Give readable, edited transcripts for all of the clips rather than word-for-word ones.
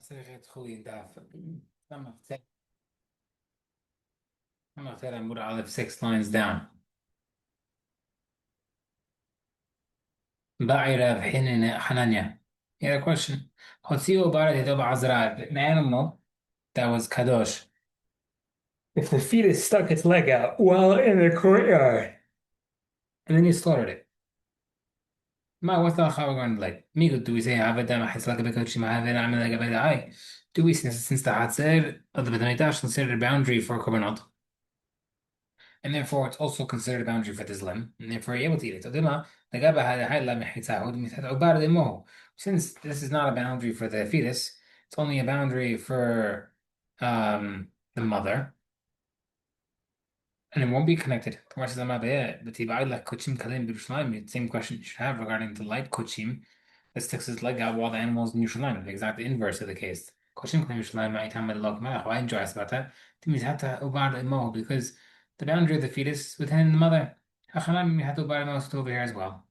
Masechet Hullin Daf. Amachter Aleph 6 lines down. Ba'ira Hinine Hananya. He had a question. Hotziu Barat Yitob Azra, an animal that was kadosh. If the fetus stuck its leg out while in the courtyard, and then you slaughtered it. What's the halacha regarding the leg? Migu, do we say Aveda Mahislaka Bekochi Mahaveda Amelega Bedai? Do we, since the Hatzer of the Betamitash considered a boundary for korbanot? And therefore it's also considered a boundary for this limb, and therefore you're able to eat it. Since this is not a boundary for the fetus, it's only a boundary for the mother, and it won't be connected. The same question you should have regarding the light kochim that sticks his leg out while the animal's in Yerushalayim, the exact inverse of the case. Kochim k'lim Yerushalayim ma'itam melok melech. Why did you ask about that? Because the boundary of the fetus is within the mother. Over here as well.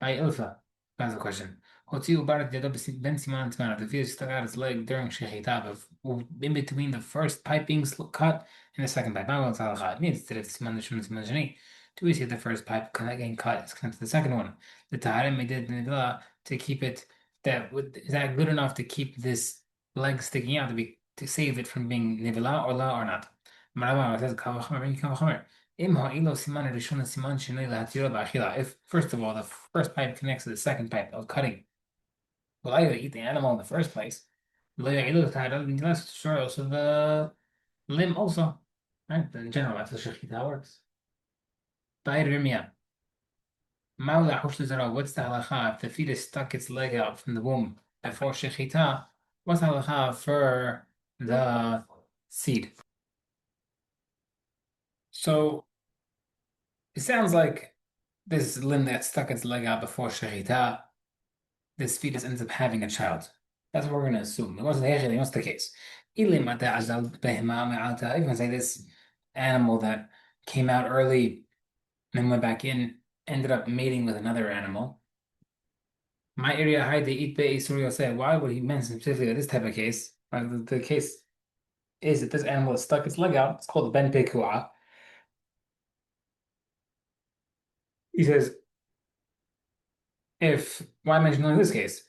By Ilfa, that's the question. The fetus stuck out its leg during Shechita, in between the first pipe being cut and the second pipe. It means that it's do we see the first pipe getting cut is connected to the second one? The Taharim made it to keep it is that good enough to keep this leg sticking out to save it from being nivela or la or not? Marabah says if, first of all, the first pipe connects to the second pipe of cutting, well, I eat the animal in the first place. Let's destroy also the limb also. Right? In general, that's how Shechita works. What's the halacha if the fetus stuck its leg out from the womb before Shechita? What's the halacha for the seed? So it sounds like this limb that stuck its leg out before Shechita, this fetus ends up having a child. That's what we're going to assume. What's the case? Even say this animal that came out early and then went back in ended up mating with another animal. My area hide the eat be said, why would he mention specifically this type of case? The case is that this animal has stuck its leg out. It's called ben pekua. He says, why mention only this case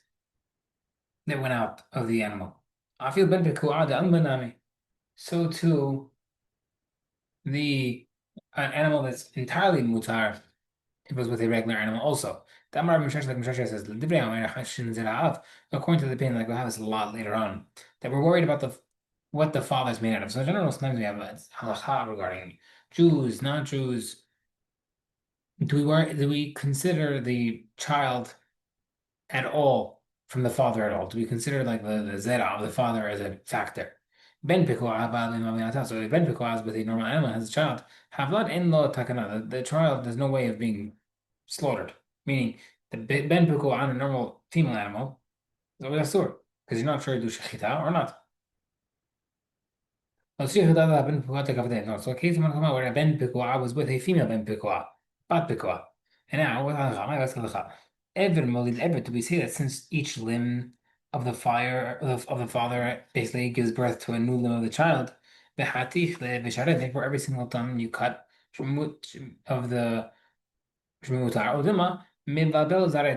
that went out of the animal? I feel ben pekua the unbanami. So too, an animal that's entirely mutar, it was with a regular animal also. The Amar Mishash, like Mishash says, according to the opinion, like we'll have this a lot later on, that we're worried about what the father's made out of. So in general, sometimes we have a halakha regarding Jews, non-Jews. Do we consider the child at all from the father at all? Do we consider like the zera of the father as a factor? Ben Pekua, so if Ben Pekua is with a normal animal has a child, Havlad in lo takana, the child, there's no way of being slaughtered. Meaning the Ben Pekua on a normal female animal is always asur, because you're not sure to do shechita or not. No, so a case where a Ben Pekua was with a female Ben Pekua, Bat Pekua. And now, ever do we say that since each limb of the father basically gives birth to a new limb of the child, for every single time you cut of the do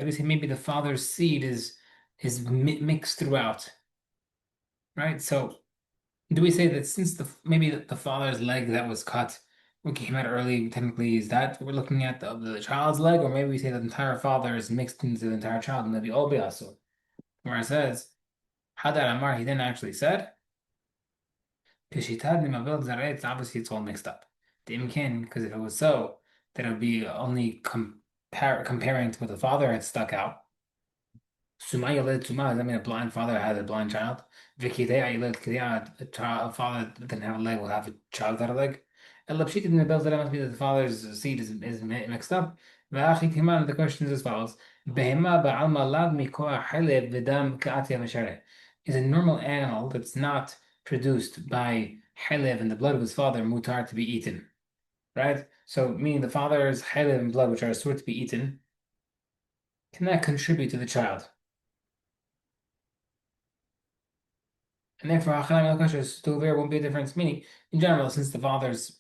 we say maybe the father's seed is mixed throughout, right? So do we say that since maybe the father's leg that was cut what came out early technically is that we're looking at the child's leg, or maybe we say that the entire father is mixed into the entire child and maybe all be also. Where it says Hadar Amar, he didn't actually said Pishitad Nimavil Zaret, obviously it's all mixed up. Dimkin, because if it was so, then it would be only comparing to what the father had stuck out. Sumaya led Suma, does that mean a blind father had a blind child? Vikidea led Kidea, a father that didn't have a leg will have a child without a leg. El Lapshit in the bells that must be that the father's seed is mixed up. V'achi Timan, the question is as follows. Behema ba'alma lad mikoa haleb v'dam ka'atia v'shareh. Is a normal animal that's not produced by haleb and the blood of his father mutar to be eaten, right? So meaning the father's haleb and blood, which are assured to be eaten, can that contribute to the child? And therefore, Hachanami Al-Kasher to there won't be a difference. Meaning, in general, since the father's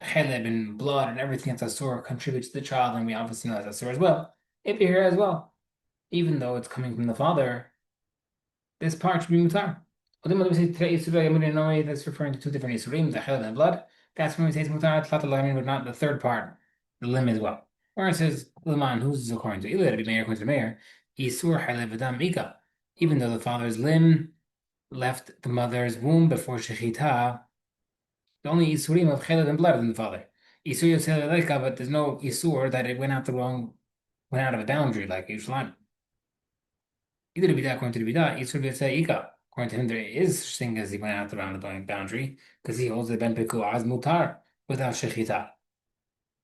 cheleb and blood and everything that's Asur contributes to the child, and we obviously know that's Asur as well, it'd be here as well. Even though it's coming from the father, this part should be mutar. Although when we say Tera Yisura Yamurin Noi, that's referring to two different Yisurim, the cheleb and the blood. That's when we say it's mutar, Tlat Alamin, but not the third part, the limb as well. Where it says, Liman, who's this according to? Either to be mayor, according to the mayor, Yisur Cheleb Adam Ika. Even though the father's limb left the mother's womb before Shechita, the only Isurim of Cheled and blood in the father. Isur Yosel Eleka, but there's no Isur that it went out of a boundary like Yerushalayim. Either to be that, according to the Bidah, Isur Yosel Ika. According to him, there is such thing as he went out around the boundary because he holds the Ben Peku as Mutar without Shechita.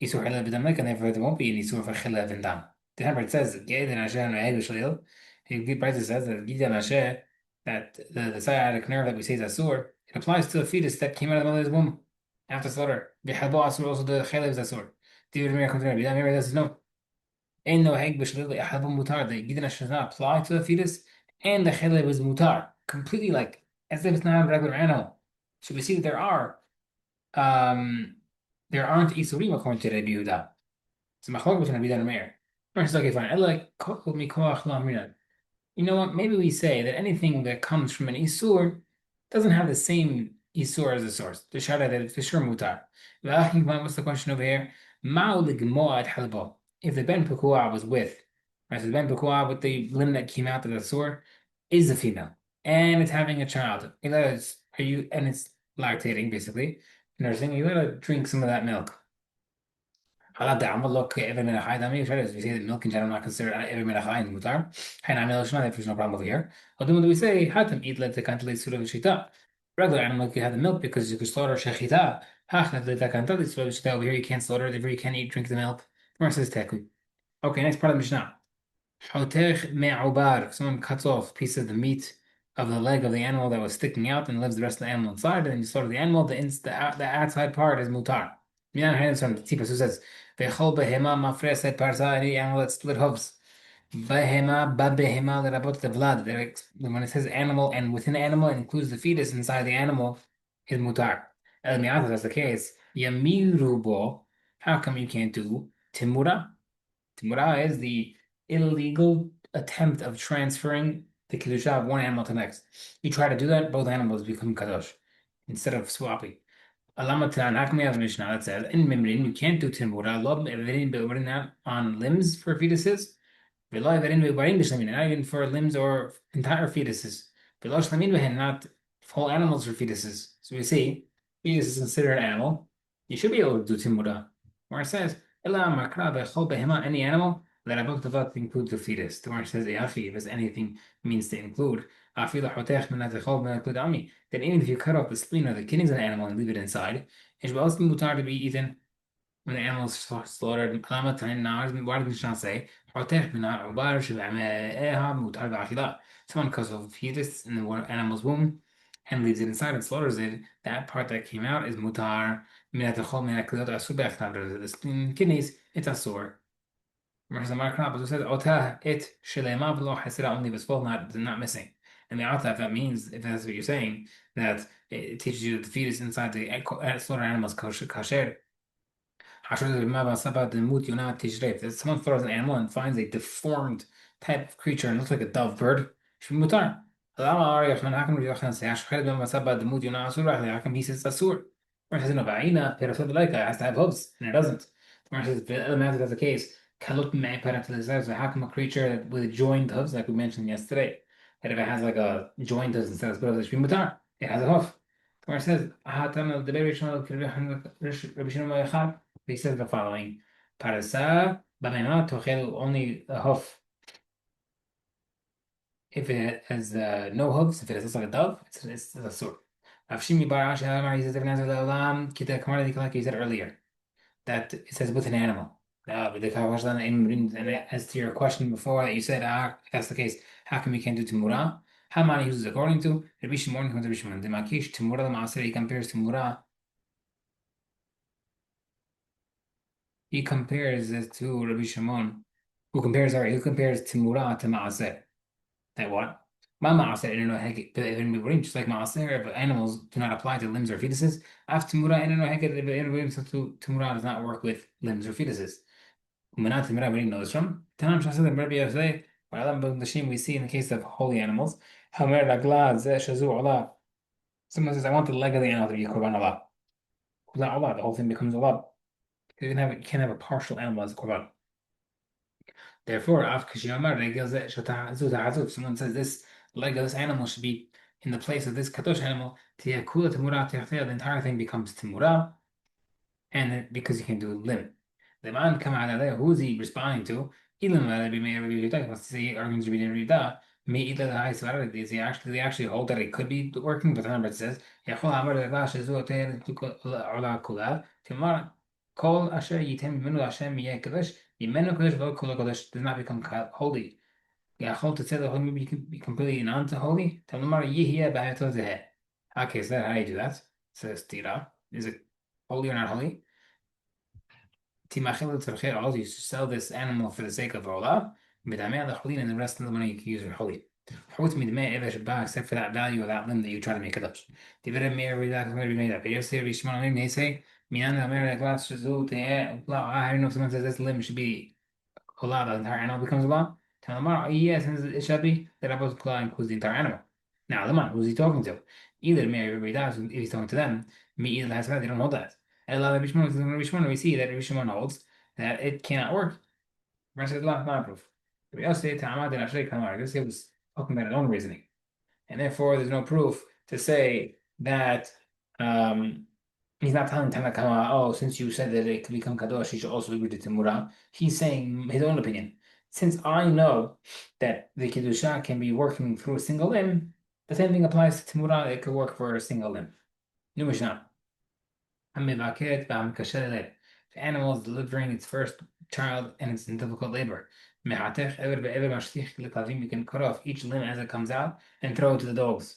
Isur Cheled B'dam Leka, therefore there won't be an Isur for Cheled and Dam. The Hebrew says, Ged and Asher and Eheg Shalil. He says that Gid and Asher, that the sciatic nerve that we say is Asur, it applies to a fetus that came out of the mother's womb after slaughter. B'Halbo Asur, also the Chelev is Asur. The Rebbe comes to Rebbe. Rebbe says no. Ain't no Heg B'Shalil Halbo Mutar. The Gid and Asher does not apply to the fetus, and the Chelev is Mutar. Completely like as if it's not a regular animal. So we see that um there aren't Isurim according to Rebbe Yehuda. So machlok between Rebbe and Meir. First, okay, fine. I like mikoach la'amrinan. You know what? Maybe we say that anything that comes from an isur doesn't have the same isur as the source. The shara that it's for sure mutar. What's the question over here? Ma'u ligmoat halbo. If the ben pekua was with, right? So the ben pekua with the limb that came out of the sur is a female, and it's having a child. And it's lactating basically, nursing. You gotta drink some of that milk. حالات دعم الله every minute high damage we say that milk in general not considered every minute high in mutar high na milk shana there's no problem over here but then we say hatam eat let the can't sura shita regular animal you have the milk because you can slaughter shechita hach let the can't sura shita over here you can't slaughter it you can't eat drink the milk Gemara says tekui. Okay, next part of the Mishnah. Hotech me'ubar. Someone cuts off a piece of the meat of the leg of the animal that was sticking out and leaves the rest of the animal inside, and then you slaughter the animal. The outside part is mutar. Minan Hanan from the Tipas who says, "V'chol behema mafreset parsa." Any animal that split hooves. Behema ba behema lerabot the vlad. When it says animal and within the animal it includes the fetus inside the animal is mutar. El mi'ata, that's the case. Yamirubo. How come you can't do timura? Timura is the illegal attempt of transferring the kedusha of one animal to the next. You try to do that, both animals become kadosh instead of swapping. Alamatan, how come we have a Mishnah that says in Mimrin you can't do timura, lob not on limbs for fetuses, not even for limbs or entire fetuses. Not whole animals for fetuses. So we see fetus is considered an animal. You should be able to do timura. Where it says any animal that I booked about includes the fetus. The word says if as anything means to include. Then even if you cut off the spleen or the kidneys of the animal and leave it inside, it should also be mutar to be eaten when the animal is slaughtered. Why did the Mishnah say someone cuts off a fetus in the animal's womb and leaves it inside and slaughters it? That part that came out is mutar. The spleen, kidneys, it's asur. Versus the Mark it says Otah it Shilema below Hasira only was full, not missing. And the Otah, if that means, if that's what you're saying, that it teaches you that the fetus inside the slaughter animals kasher. If someone throws an animal and finds a deformed type of creature and looks like a dove bird, should be mutar. How come he says asur? Or it says no, it has to have hooves, and it doesn't. Or it says that's the case. So how come a creature with joined hooves, like we mentioned yesterday, that if it has like a joint hooves instead of split hooves, it should be mutar. It has a hoof. Where it says, he says the following: Parasa b'mema tochel only a hoof. If it has no hooves, if it is like a dove, it's a sword. Avshimi bar Ashi Amar, he says, like you said earlier, that it says with an animal. And as to your question before that you said, if that's the case, how come you can't do Timura? How many uses according to Rabbi Shimon comes to Rabbi Shimon. The Makish Timura the Maser, he compares Timura. He compares it to Rabbi Shimon, who compares Timura to Maaser. That what? My maaser, you know, just like maaser, but animals do not apply to limbs or fetuses. Af timura, you know, timura does not work with limbs or fetuses. Umanat timura, we know this from. Tanam shasa the Rabbi Yosef, the shame we see in the case of holy animals. Hamer ragla zeh shazu Allah. Someone says, I want the leg of the animal to be korban Allah. Kula Allah, the whole thing becomes Allah. You can't have a partial animal as a korban. Therefore, if someone says this leg of this animal should be in the place of this kadosh animal, the entire thing becomes timura, and because you can do limb. The man come out of there, who is he responding to? Ilim wants to say arguments be rida. May either the high svarad is they actually hold that it could be working, but the number says Yachol Amar Levash is Ola Kula Timar Kol Asher Yitem Minu Hashem Yeh Kadosh Yimenu Kadosh Lo Kula Kadosh does not become holy. Yachol to say the holy maybe can be completely non to holy. Tamar Yihya Bahato Zeh. Okay, so that how do you do that? Says Tira. Is it holy or not holy? Timachil Tzarcher also used to sell this animal for the sake of Ola, Midameh the Holin, and the rest of the money you can use for holy. حوت midmeh ever shabbat except for that value of that limb that you try to make it up. Divided meir redak maybe made up. Yes, here Rishman limb they say minan amer glass shazu te I don't know if someone says this limb should be Ola, the entire animal becomes Ola. Tell them, yes, it should be that Abba's Kula includes the entire animal. Now, the man, who's he talking to? Either Meir Redak, if he's talking to them, me either has that, they don't hold that. And a lot of Rishman, we see that Rishman holds that it cannot work. Versus not proof. We also say Ta'amad and Ashrei Kamar. This was talking about his own reasoning. And therefore, there's no proof to say that he's not telling Tanakama, oh, since you said that it could become Kadosh, he should also agree to Timura. He's saying his own opinion. Since I know that the Kedusha can be working through a single limb, the same thing applies to Timura, it could work for a single limb. New Mishnah. The animal is delivering its first child and it's in difficult labor. You can cut off each limb as it comes out and throw it to the dogs.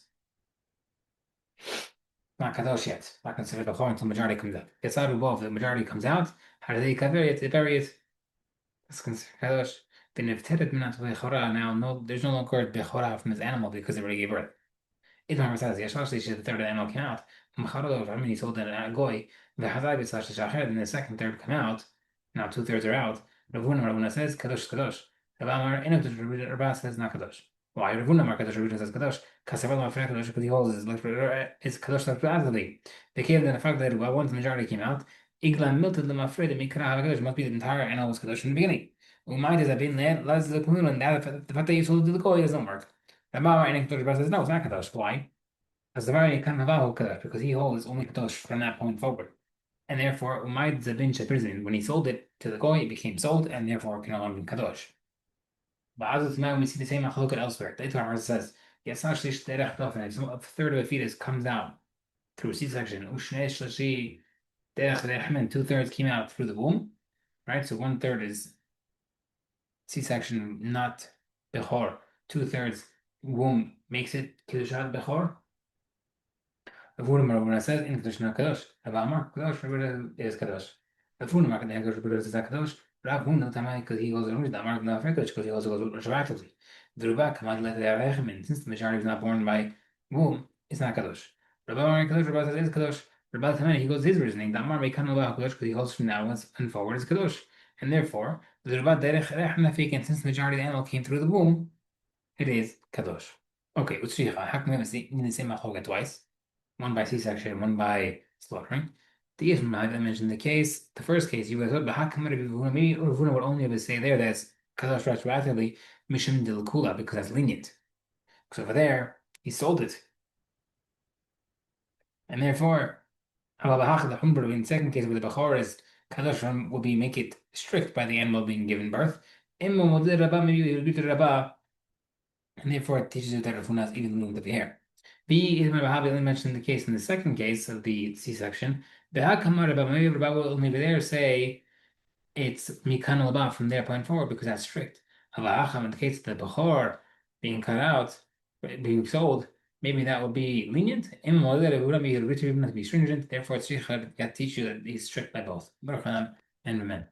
Not kadosh yet. Not considered bechor until the majority comes out. It's out of the majority comes out. How do they cover it? They bury it. That's considered kadosh. Then if tetet minat bechora now, no, there's no longer bechora from this animal because it already gave birth. Itmar says, Yashar the third animal came out. Mcharodov, I mean, he sold it at Goy. V'hazai b'tzash shacher, then the second, third come out. Now 2/3 are out. Ravuna says, Kadosh, Kadosh. Rav Amar, Enoch, Rabba says, not Kadosh. Why? Ravuna Amar, Kadosh, Ravuna says, Kadosh. Kasavel Mafrek, Kadosh, because he holds his Kadosh left They came to the fact that once the majority came out, Igla milted the Mafred, and Mikra Kadosh must be the entire animal was Kadosh in the beginning. Umay has been there, let's the Kahuna, and the fact that you sold it to the Goy doesn't work. Rabba Enoch says, no, it's not Kadosh. Why? Because the very Kanavahu Kadosh, because he holds only Kadosh from that point forward. And therefore, Umayd Zabin Shapirzin, when he sold it to the Goy, it became sold, and therefore it can no longer be Kadosh. But as of now, we see the same Machlokah elsewhere. The Eitar says, yes, actually, a third of a fetus comes out through C-section. 2/3 came out through the womb, right? So 1/3 is C-section, not Bechor. 2/3 womb makes it Kiddushat Bechor. Ravuna says in Kadosh not Kadosh. Rav Amar Kadosh, Ravuna is Kadosh. Ravuna Mark and Kadosh is not Kadosh. Ravuna Tamai because he goes around the Mark not Kadosh because he also goes retroactively. The Rubak Kamad let the Rechamin since the majority is not born by womb, it's not Kadosh. Rav Amar Kadosh, Rav says is Kadosh. Rav Tamai he goes his reasoning. The Amar may come about Kadosh because he holds from now and forward is Kadosh, and therefore the Rav Derech Rechna and since the majority of the animal came through the womb, it is Kadosh. Okay, Utsricha. How can we have the same Machlokah twice? One by C-section, one by slaughtering. The Yisrael I mentioned the case, the first case, you guys would, but how come maybe Ravuna would only ever say there that's Kadosh retroactively, Mishim de Kula, because that's lenient. Because over there, he sold it. And therefore, in the second case where the Bechor is Kadosh will be make it strict by the animal being given birth. Maybe you agree to Rabbah, and therefore it teaches you that Ravuna is even moved over here. B is Rabbi only mentioned the case in the second case of the C-section. The Hakamar Rabbi will only there say it's Mikan Labah from their point forward because that's strict. Avacham in the case of the Bechor being cut out, being sold, maybe that will be lenient. Im be stringent, therefore it's teach you that he's strict by both. And Amen.